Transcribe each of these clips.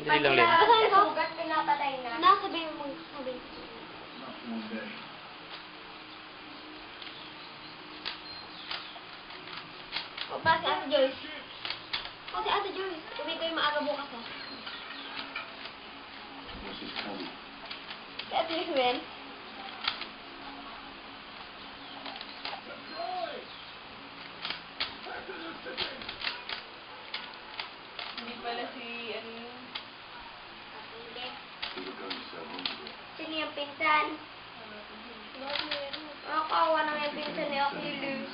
Dali lang, Len. Asan ko? Sugat, pinapatay na. Nasabi mo sabi. O, pa si Ate Joyce. O, si Ate Joyce. Uwi ko yung maaga bukas, ha? Si Ate Joyce, men. Hindi pala si, ano yun? Sino yung pinsan? Kawa na yung pinsan ni Achilles.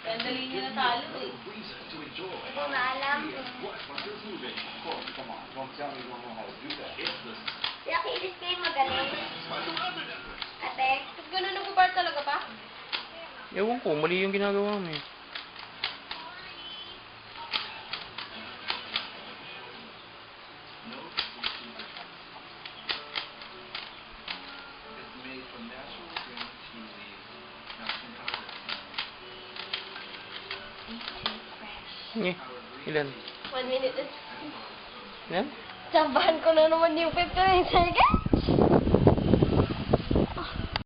Sandali niya natalo eh. Hindi ko na alam. Si Achilles kayo magaling. Ate? Ganun nag-bar talaga pa? Ewan ko, mali yung ginagawa mo eh. Ilan? 1 minute. Ilan? Sambahan ko na naman yung 59 seconds.